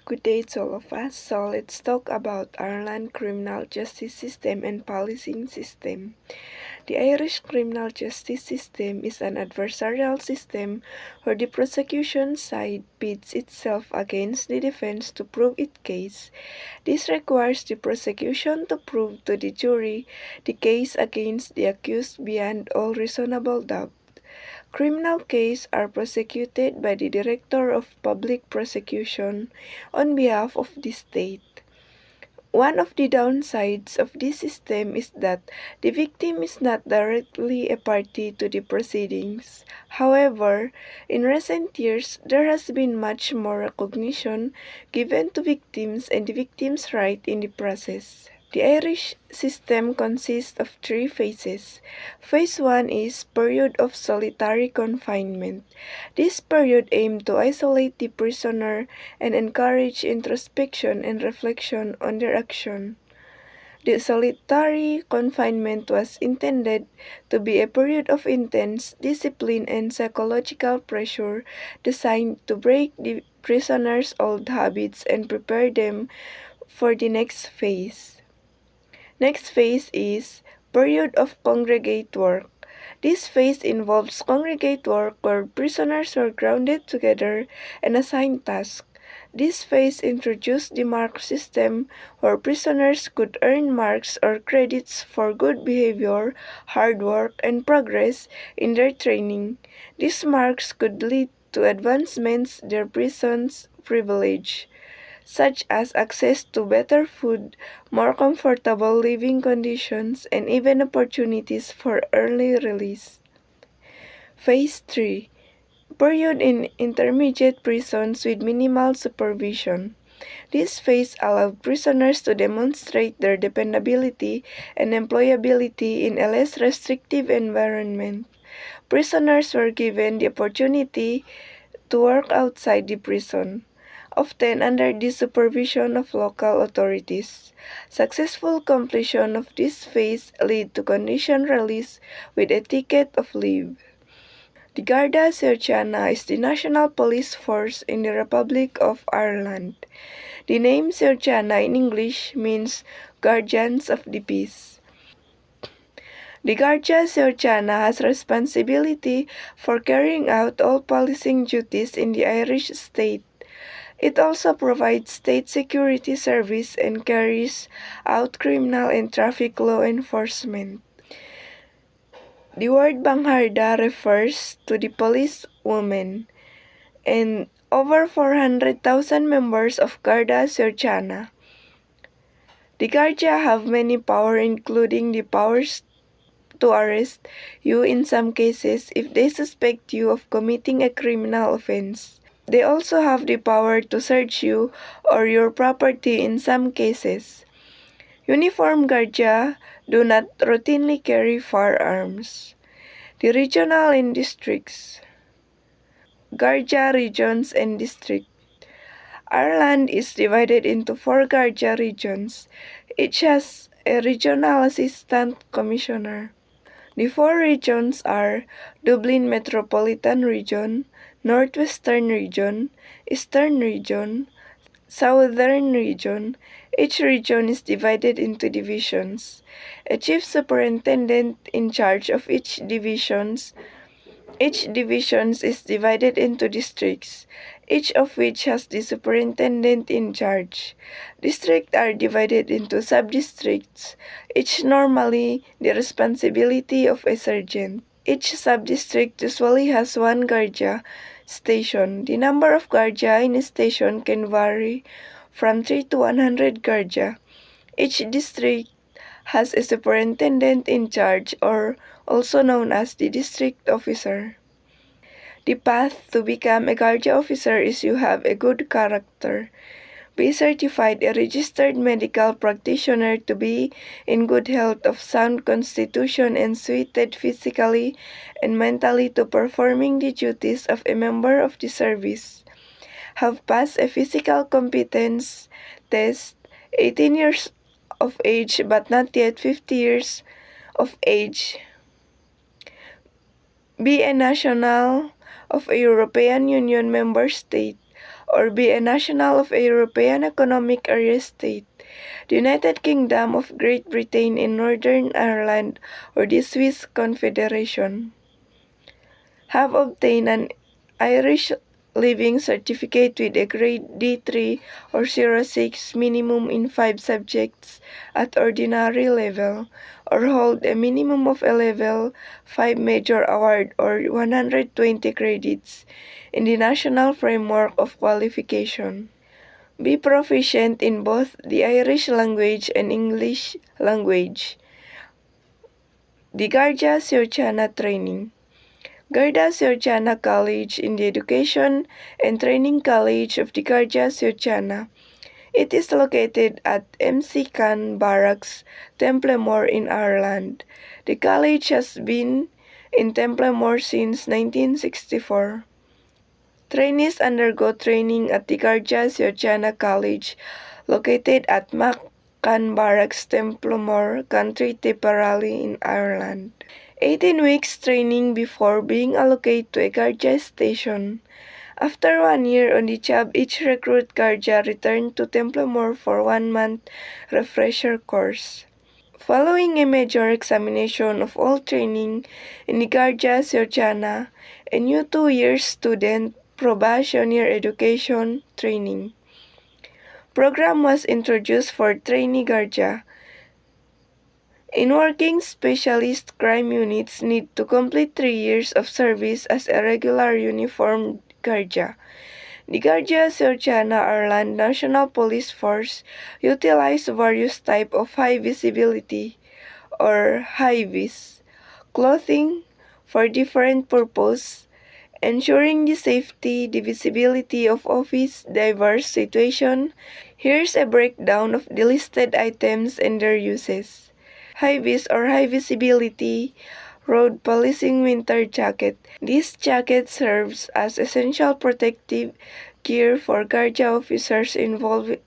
Good day to all of us. So let's talk about Ireland criminal justice system and policing system. The Irish criminal justice system is an adversarial system where the prosecution side pits itself against the defense to prove its case. This requires the prosecution to prove to the jury the case against the accused beyond all reasonable doubt. Criminal cases are prosecuted by the Director of Public Prosecution on behalf of the state. One of the downsides of this system is that the victim is not directly a party to the proceedings. However, in recent years, there has been much more recognition given to victims and the victim's right in the process. The Irish system consists of three phases. Phase 1 is period of solitary confinement. This period aimed to isolate the prisoner and encourage introspection and reflection on their action. The solitary confinement was intended to be a period of intense discipline and psychological pressure designed to break the prisoner's old habits and prepare them for the next phase. Next phase is period of congregate work. This phase involves congregate work where prisoners were grounded together and assigned tasks. This phase introduced the mark system where prisoners could earn marks or credits for good behavior, hard work, and progress in their training. These marks could lead to advancements their prison's privilege, such as access to better food, more comfortable living conditions, and even opportunities for early release. Phase 3, period in intermediate prisons with minimal supervision. This phase allowed prisoners to demonstrate their dependability and employability in a less restrictive environment. Prisoners were given the opportunity to work outside the prison, often under the supervision of local authorities. Successful completion of this phase led to conditional release with a ticket of leave. The Garda Siochana is the national police force in the Republic of Ireland. The name Siochana in English means guardians of the peace. The Garda Siochana has responsibility for carrying out all policing duties in the Irish state. It also provides state security service and carries out criminal and traffic law enforcement. The word Bangharda refers to the police women, and over 400,000 members of Garda Siochana. The Garda have many powers, including the powers to arrest you in some cases if they suspect you of committing a criminal offense. They also have the power to search you or your property in some cases. Uniformed Garda do not routinely carry firearms. The regional and districts. Garda regions and districts. Ireland is divided into 4 Garda regions. Each has a regional assistant commissioner. The 4 regions are Dublin Metropolitan Region, Northwestern Region, Eastern Region, Southern Region. Each region is divided into divisions. A chief superintendent in charge of each divisions. Each division is divided into districts, each of which has the superintendent in charge. Districts are divided into sub-districts, each normally the responsibility of a sergeant. Each sub-district usually has one Garda station. The number of Garda in a station can vary from 3 to 100 Garda. Each district has a superintendent in charge, or also known as the district officer. The path to become a Garda officer is you have a good character. Be certified a registered medical practitioner to be in good health of sound constitution and suited physically and mentally to performing the duties of a member of the service. Have passed a physical competence test, 18 years of age but not yet 50 years of age. Be a national of a European Union member state. or be a national of a European Economic Area state, the United Kingdom of Great Britain and Northern Ireland, or the Swiss Confederation, have obtained an Irish Living Certificate with a grade D3 or 06 minimum in 5 subjects at ordinary level, or hold a minimum of a level 5 major award or 120 credits in the National Framework of Qualification. Be proficient in both the Irish language and English language. The Garda Siochana Training. Garda Siochana College in the Education and Training College of the Garda Siochana. It is located at MC Khan Barracks, Templemore in Ireland. The college has been in Templemore since 1964. Trainees undergo training at the Garda Siochana College, located at Khan Barracks, Templemore, County Tipperary in Ireland. 18 weeks training before being allocated to a Garda station. After 1 year on the job, each recruit Garda returned to Templemore for 1 month refresher course. Following a major examination of all training in the Garda Siochana, a new 2 year student probationary education training program was introduced for trainee Garda. In working, specialist crime units need to complete 3 years of service as a regular uniformed Garda. The Garda Siochana Ireland National Police Force utilize various types of high visibility or high-vis clothing for different purposes, ensuring the safety, the visibility of office diverse situation. Here's a breakdown of the listed items and their uses. High-vis or high visibility road policing winter jacket. This jacket serves as essential protective gear for Garda officers involved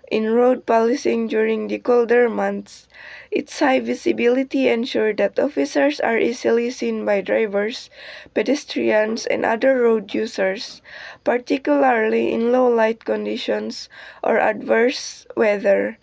in road policing during the colder months. Its high visibility ensures that officers are easily seen by drivers, pedestrians, and other road users, particularly in low light conditions or adverse weather.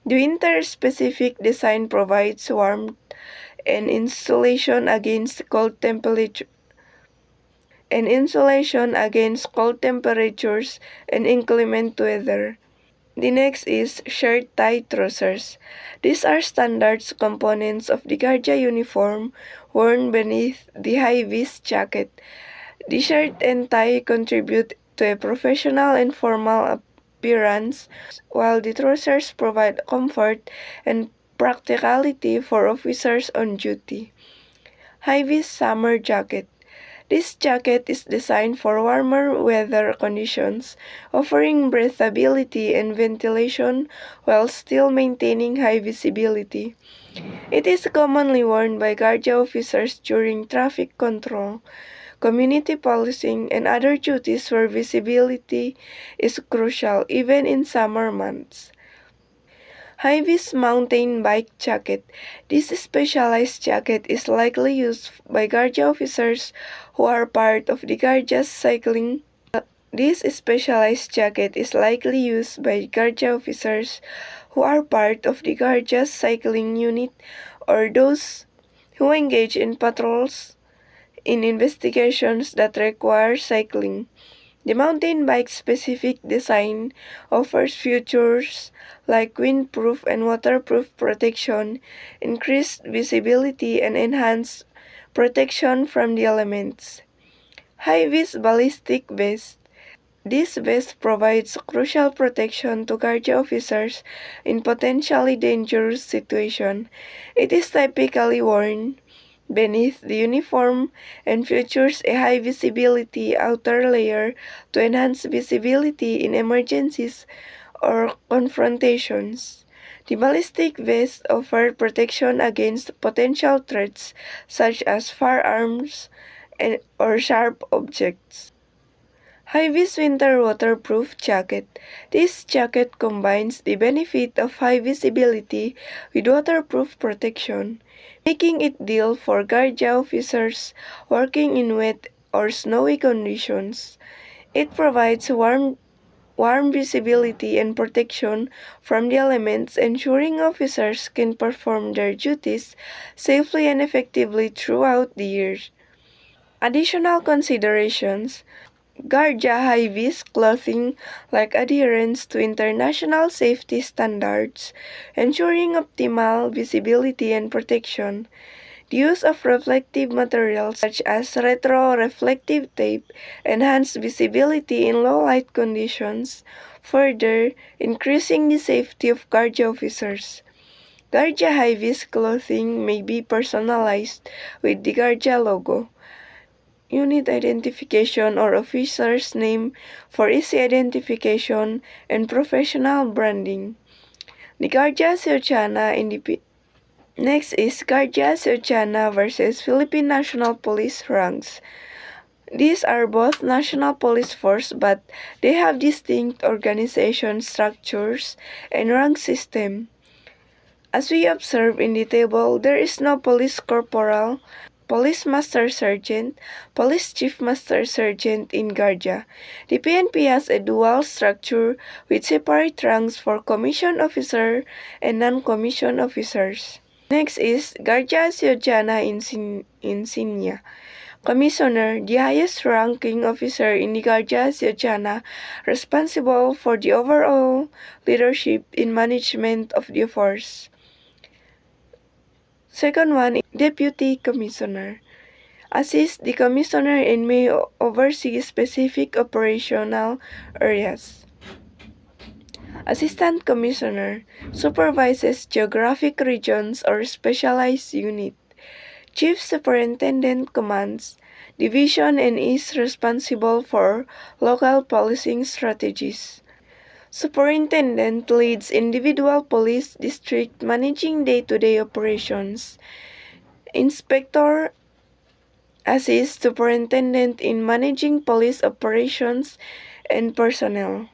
The winter-specific design provides warmth and insulation against cold temperatures and inclement weather. The next is shirt tie trousers. These are standard components of the Garda uniform worn beneath the high-vis jacket. The shirt and tie contribute to a professional and formal appearance, while the trousers provide comfort and practicality for officers on duty. High-vis summer jacket. This jacket is designed for warmer weather conditions, offering breathability and ventilation while still maintaining high visibility. It is commonly worn by Garda officers during traffic control, community policing, and other duties where visibility is crucial even in summer months. High-vis mountain bike jacket. This specialized jacket is likely used by Garda officers who are part of the Garda's cycling. This specialized jacket is likely used by Garda officers who are part of the Garda's cycling unit or those who engage in patrols in investigations that require cycling. The mountain bike-specific design offers features like windproof and waterproof protection, increased visibility, and enhanced protection from the elements. High-vis ballistic vest. This vest provides crucial protection to Garda officers in potentially dangerous situations. It is typically worn beneath the uniform and features a high visibility outer layer to enhance visibility in emergencies or confrontations. The ballistic vests offer protection against potential threats such as firearms or sharp objects. High-vis winter waterproof jacket. This jacket combines the benefit of high visibility with waterproof protection, making it ideal for Garda officers working in wet or snowy conditions. It provides warm visibility and protection from the elements, ensuring officers can perform their duties safely and effectively throughout the year. Additional considerations: Garja high-vis clothing like adherence to international safety standards, ensuring optimal visibility and protection. The use of reflective materials such as retroreflective tape enhance visibility in low light conditions, further increasing the safety of Guardia officers. Guardia high-vis clothing may be personalized with the Guardia logo, unit identification, or officer's name for easy identification and professional branding. The Garda Siochana Next is Garda Siochana versus Philippine National Police ranks. These are both national police force, but they have distinct organization structures and rank system. As we observe in the table, there is no police corporal, police master sergeant, police chief master sergeant in Garda. The PNP has a dual structure with separate ranks for commissioned officer and non-commissioned officers. Next is Garda Siochana Insignia. Commissioner, the highest ranking officer in the Garda Siochana, responsible for the overall leadership in management of the force. Second one, Deputy Commissioner. Assist the Commissioner and may oversee specific operational areas. Assistant Commissioner supervises geographic regions or specialized unit. Chief Superintendent commands division and is responsible for local policing strategies. Superintendent leads individual police district managing day-to-day operations. Inspector assists superintendent in managing police operations and personnel.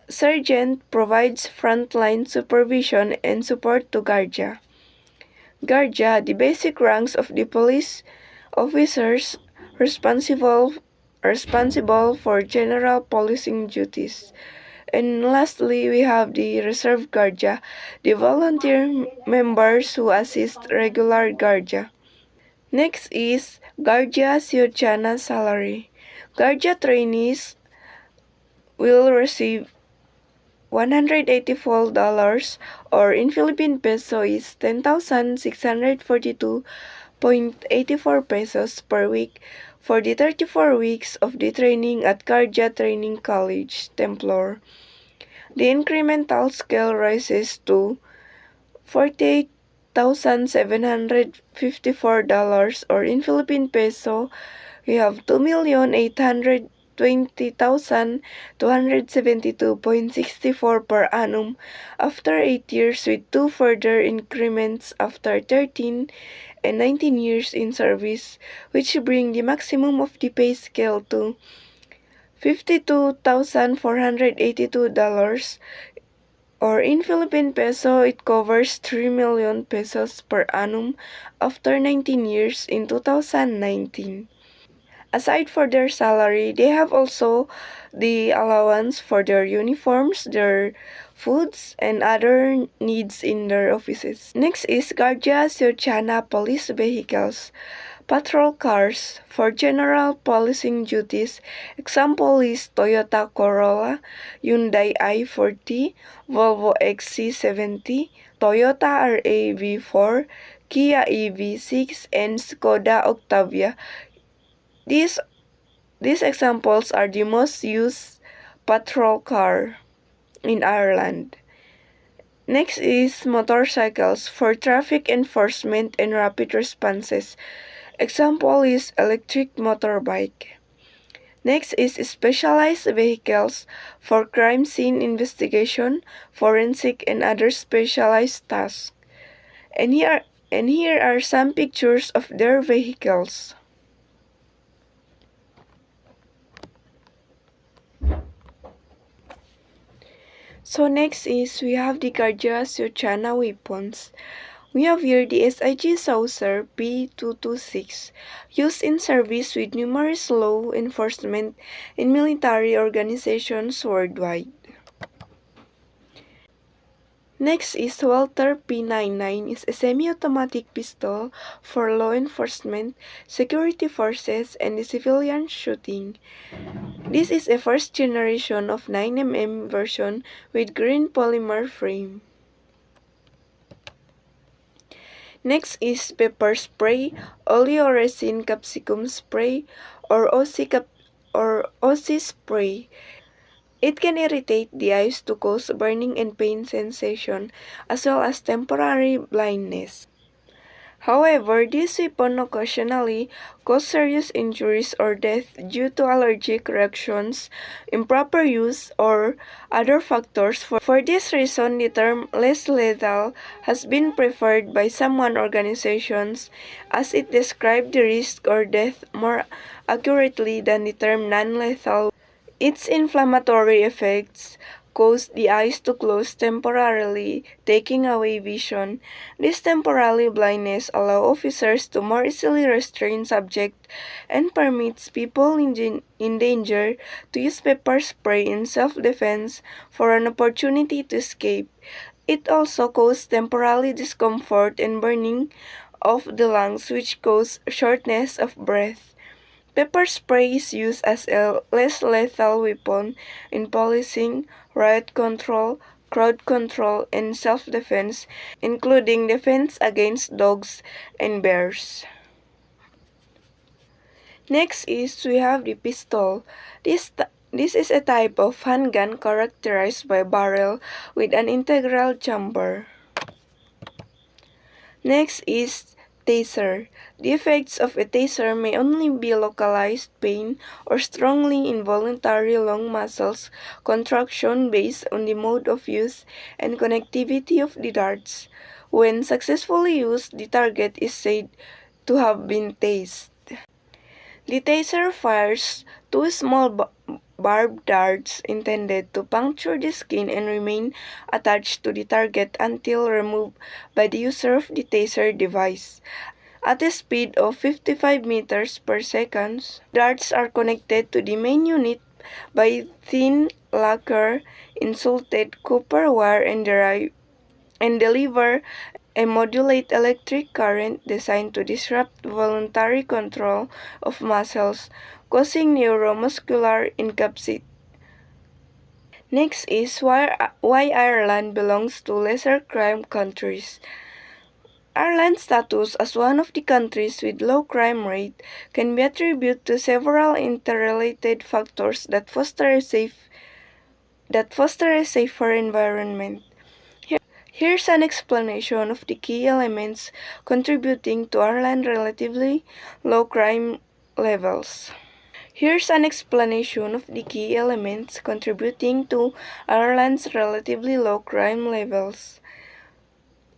Sergeant provides frontline supervision and support to Guardia. Guardia, the basic ranks of the police officers responsible for general policing duties. And lastly, we have the Reserve Guardia, the volunteer members who assist regular Guardia. Next is Guardia Siochana salary. Guardia trainees will receive $184 or in Philippine peso is 10,642.84 pesos per week for the 34 weeks of the training at Guardia Training College, Templor. The incremental scale rises to $48,754 or in Philippine peso we have 2,820,272.64 per annum after 8 years with two further increments after 13 and 19 years in service, which bring the maximum of the pay scale to $52,482 or in Philippine peso it covers 3 million pesos per annum after 19 years in 2019. Aside for their salary, they have also the allowance for their uniforms, their foods, and other needs in their offices. Next is Guardia Siochana police vehicles. Patrol cars for general policing duties. Example is Toyota Corolla, Hyundai i40, Volvo XC70, Toyota RAV4, Kia EV6, and Skoda Octavia. These examples are the most used patrol car in Ireland. Next is motorcycles for traffic enforcement and rapid responses. Example is electric motorbike. Next is specialized vehicles for crime scene investigation, forensic and other specialized tasks. And here are some pictures of their vehicles. So next is we have the Garda Siochana weapons. We have here the SIG Saucer P226, used in service with numerous law enforcement and military organizations worldwide. Next is Walther P99 is a semi-automatic pistol for law enforcement, security forces, and the civilian shooting. This is a first generation of 9mm version with green polymer frame. Next is pepper spray, oleoresin capsicum spray, or OC spray. It can irritate the eyes to cause burning and pain sensation, as well as temporary blindness. However, this weapon occasionally cause serious injuries or death due to allergic reactions, improper use, or other factors. For this reason, the term less lethal has been preferred by some organizations as it describes the risk or death more accurately than the term non-lethal. Its inflammatory effects cause the eyes to close temporarily, taking away vision. This temporary blindness allows officers to more easily restrain subjects and permits people in danger to use pepper spray in self-defense for an opportunity to escape. It also causes temporary discomfort and burning of the lungs, which cause shortness of breath. Pepper spray is used as a less lethal weapon in policing, riot control, crowd control, and self-defense, including defense against dogs and bears. Next is we have the pistol. This is a type of handgun characterized by a barrel with an integral chamber. Next is taser. The effects of a taser may only be localized pain or strongly involuntary long muscles contraction based on the mode of use and connectivity of the darts. When successfully used, the target is said to have been tased. The taser fires two small barbed darts intended to puncture the skin and remain attached to the target until removed by the user of the taser device. At a speed of 55 meters per second, darts are connected to the main unit by thin lacquer insulated copper wire and deliver a modulate electric current designed to disrupt voluntary control of muscles, causing neuromuscular incapacity. Next is why Ireland belongs to lesser crime countries. Ireland's status as one of the countries with low crime rate can be attributed to several interrelated factors that foster a safer environment. Here's an explanation of the key elements contributing to Ireland's relatively low crime levels. Here's an explanation of the key elements contributing to Ireland's relatively low crime levels.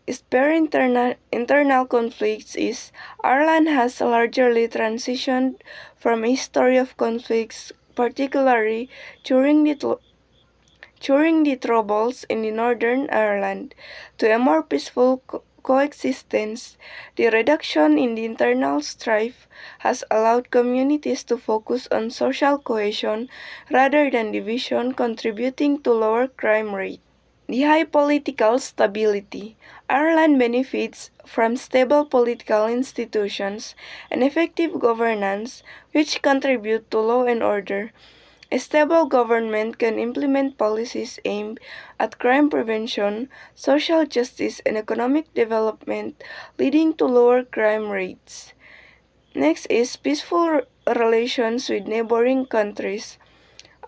Spare internal conflicts is Ireland has largely transitioned from a history of conflicts, particularly during the Troubles in the Northern Ireland, to a more peaceful coexistence. The reduction in the internal strife has allowed communities to focus on social cohesion rather than division, contributing to lower crime rate. The high political stability. Ireland benefits from stable political institutions and effective governance, which contribute to law and order. A stable government can implement policies aimed at crime prevention, social justice, and economic development, leading to lower crime rates. Next is peaceful relations with neighboring countries.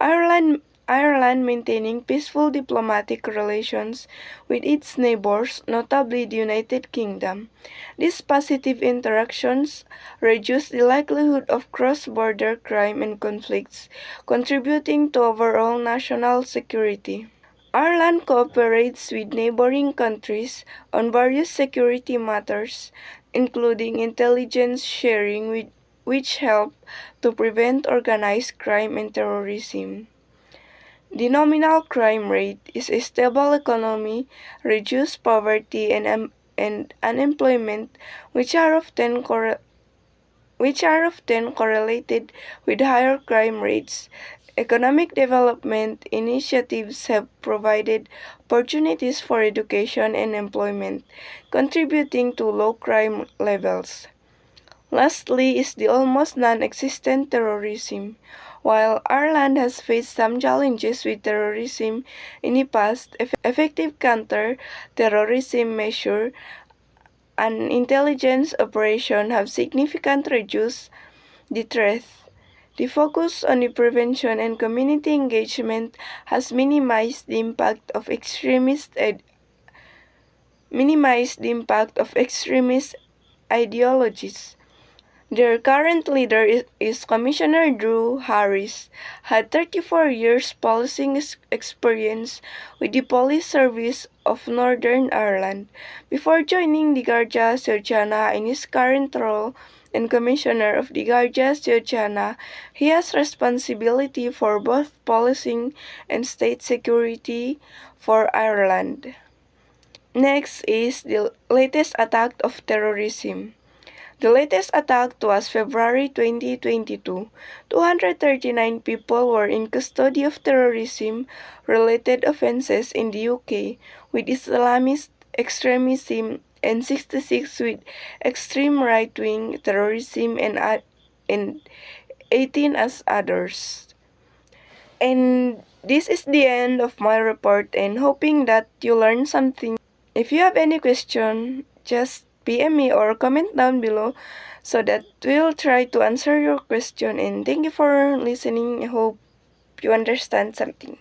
Ireland maintaining peaceful diplomatic relations with its neighbors, notably the United Kingdom. These positive interactions reduce the likelihood of cross-border crime and conflicts, contributing to overall national security. Ireland cooperates with neighboring countries on various security matters, including intelligence sharing which help to prevent organized crime and terrorism. The nominal crime rate is a stable economy, reduced poverty, and and unemployment, which are often correlated with higher crime rates. Economic development initiatives have provided opportunities for education and employment, contributing to low crime levels. Lastly is the almost non-existent terrorism. While Ireland has faced some challenges with terrorism in the past, effective counter-terrorism measures and intelligence operations have significantly reduced the threat. The focus on the prevention and community engagement has minimized the impact of extremist ideologies. Their current leader is Commissioner Drew Harris, had 34 years policing experience with the Police Service of Northern Ireland. Before joining the Garda Siochana in his current role and Commissioner of the Garda Siochana, he has responsibility for both policing and state security for Ireland. Next is the latest attack of terrorism. The latest attack was February 2022. 239 people were in custody of terrorism-related offences in the UK, with Islamist extremism, and 66 with extreme right-wing terrorism and 18 as others. And this is the end of my report, and hoping that you learned something. If you have any question, just PM me or comment down below so that we'll try to answer your question. And thank you for listening. I hope you understand something.